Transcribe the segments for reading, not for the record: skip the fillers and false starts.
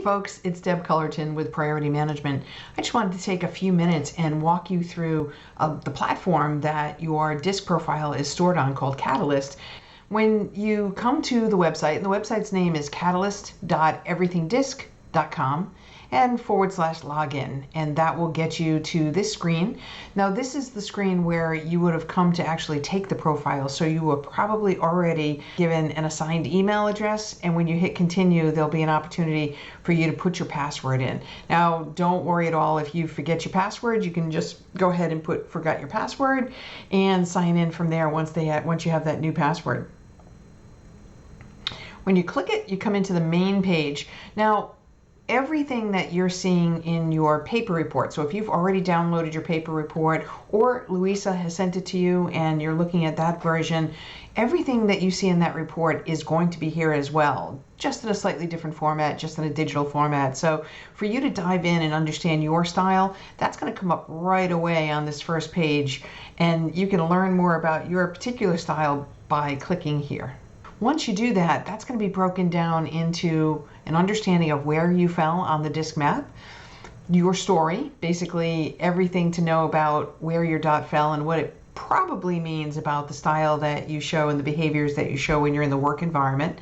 folks, it's dcullerton with Priority Management. I just wanted to take a few minutes and walk you through the platform that your disk profile is stored on called Catalyst. When you come to the website, and the website's name is catalyst.everythingdisk.com and /login, and that will get you to this screen. Now this is the screen where you would have come to actually take the profile, so you were probably already given an assigned email address, and when you hit continue there'll be an opportunity for you to put your password in. Now don't worry at all if you forget your password. You can just go ahead and put forgot your password and sign in from there once you have that new password. When you click it, you come into the main page. Now everything that you're seeing in your paper report, so if you've already downloaded your paper report or Louisa has sent it to you and you're looking at that version, everything that you see in that report is going to be here as well, just in a slightly different format, just in a digital format. So for you to dive in and understand your style, that's going to come up right away on this first page, and you can learn more about your particular style by clicking here. Once you do that, that's going to be broken down into an understanding of where you fell on the disk map, your story, basically everything to know about where your dot fell and what it probably means about the style that you show and the behaviors that you show when you're in the work environment.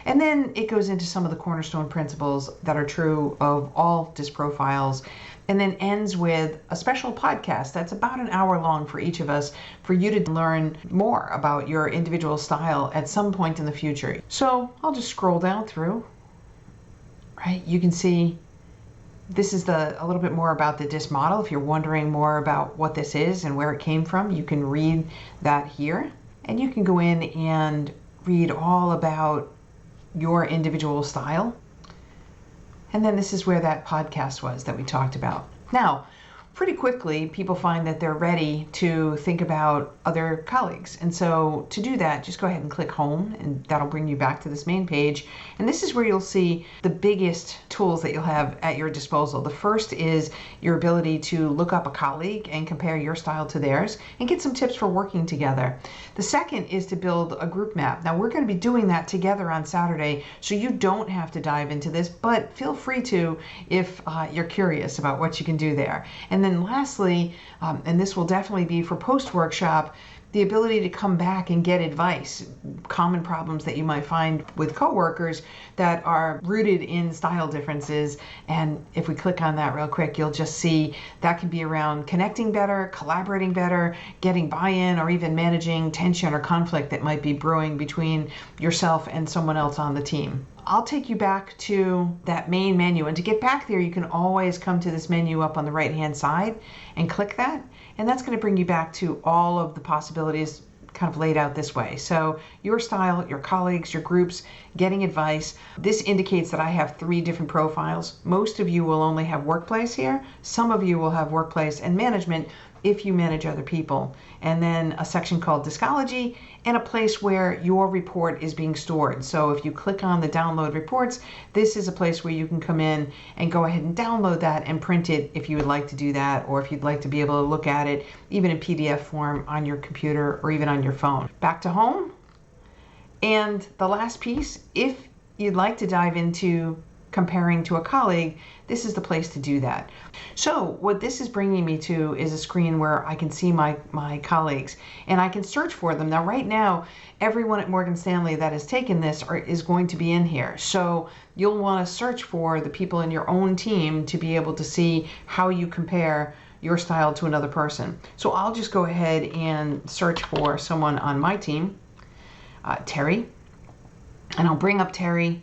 And then it goes into some of the cornerstone principles that are true of all disk profiles, and then ends with a special podcast that's about an hour long for each of us, for you to learn more about your individual style at some point in the future. So I'll just scroll down through, right? You can see this is a little bit more about the disk model. If you're wondering more about what this is and where it came from, you can read that here, and you can go in and read all about your individual style. And then this is where that podcast was that we talked about. Now, pretty quickly, people find that they're ready to think about other colleagues. And so to do that, just go ahead and click home, and that'll bring you back to this main page. And this is where you'll see the biggest tools that you'll have at your disposal. The first is your ability to look up a colleague and compare your style to theirs and get some tips for working together. The second is to build a group map. Now we're going to be doing that together on Saturday, so you don't have to dive into this, but feel free to if you're curious about what you can do there. And then lastly, and this will definitely be for post-workshop, the ability to come back and get advice, common problems that you might find with coworkers that are rooted in style differences. And if we click on that real quick, you'll just see that can be around connecting better, collaborating better, getting buy-in, or even managing tension or conflict that might be brewing between yourself and someone else on the team. I'll take you back to that main menu, and to get back there you can always come to this menu up on the right hand side and click that, and that's going to bring you back to all of the possibilities kind of laid out this way. So your style, your colleagues, your groups, getting advice. This indicates that I have 3 different profiles. Most of you will only have workplace here. Some of you will have workplace and management if you manage other people. And then a section called Discology, and a place where your report is being stored. So if you click on the download reports, this is a place where you can come in and go ahead and download that and print it if you would like to do that, or if you'd like to be able to look at it even in PDF form on your computer or even on your phone. Back to home. And the last piece, if you'd like to dive into comparing to a colleague, this is the place to do that. So what this is bringing me to is a screen where I can see my colleagues, and I can search for them. Now right now, everyone at Morgan Stanley that has taken this is going to be in here. So you'll want to search for the people in your own team to be able to see how you compare your style to another person. So I'll just go ahead and search for someone on my team, Terry, and I'll bring up Terry.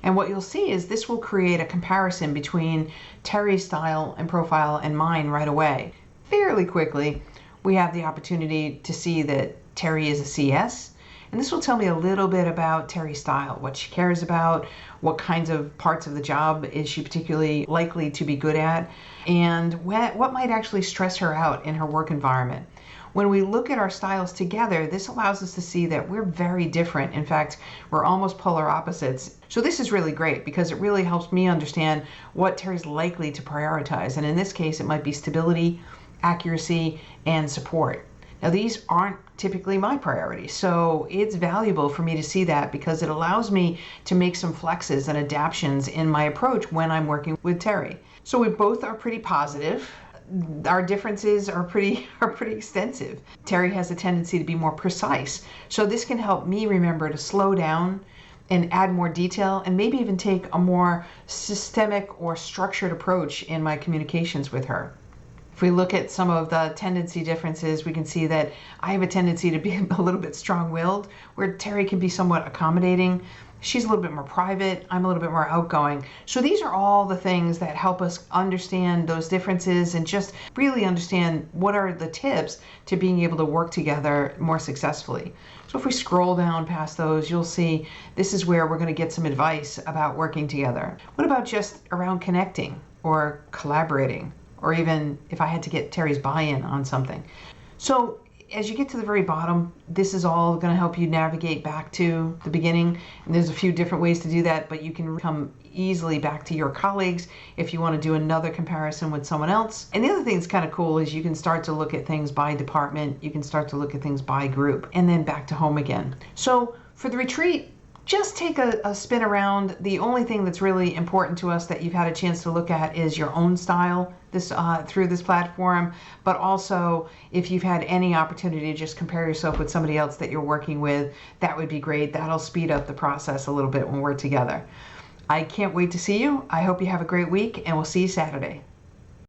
And what you'll see is this will create a comparison between Terry's style and profile and mine right away. Fairly quickly, we have the opportunity to see that Terry is a CS. And this will tell me a little bit about Terry's style, what she cares about, what kinds of parts of the job is she particularly likely to be good at, and what might actually stress her out in her work environment. When we look at our styles together, this allows us to see that we're very different. In fact, we're almost polar opposites. So this is really great because it really helps me understand what Terry's likely to prioritize. And in this case, it might be stability, accuracy, and support. Now, these aren't typically my priorities, so it's valuable for me to see that because it allows me to make some flexes and adaptations in my approach when I'm working with Terry. So we both are pretty positive. Our differences are pretty extensive. Terry has a tendency to be more precise, so this can help me remember to slow down and add more detail and maybe even take a more systemic or structured approach in my communications with her. If we look at some of the tendency differences, we can see that I have a tendency to be a little bit strong-willed, where Terry can be somewhat accommodating. She's a little bit more private. I'm a little bit more outgoing. So these are all the things that help us understand those differences and just really understand what are the tips to being able to work together more successfully. So if we scroll down past those, you'll see this is where we're going to get some advice about working together. What about just around connecting or collaborating? Or even if I had to get Terry's buy-in on something. So as you get to the very bottom, this is all going to help you navigate back to the beginning. And there's a few different ways to do that, but you can come easily back to your colleagues if you want to do another comparison with someone else. And the other thing that's kind of cool is you can start to look at things by department, you can start to look at things by group, and then back to home again. So for the retreat, just take a spin around. The only thing that's really important to us that you've had a chance to look at is your own style through this platform, but also if you've had any opportunity to just compare yourself with somebody else that you're working with, that would be great. That'll speed up the process a little bit when we're together. I can't wait to see you. I hope you have a great week, and we'll see you Saturday.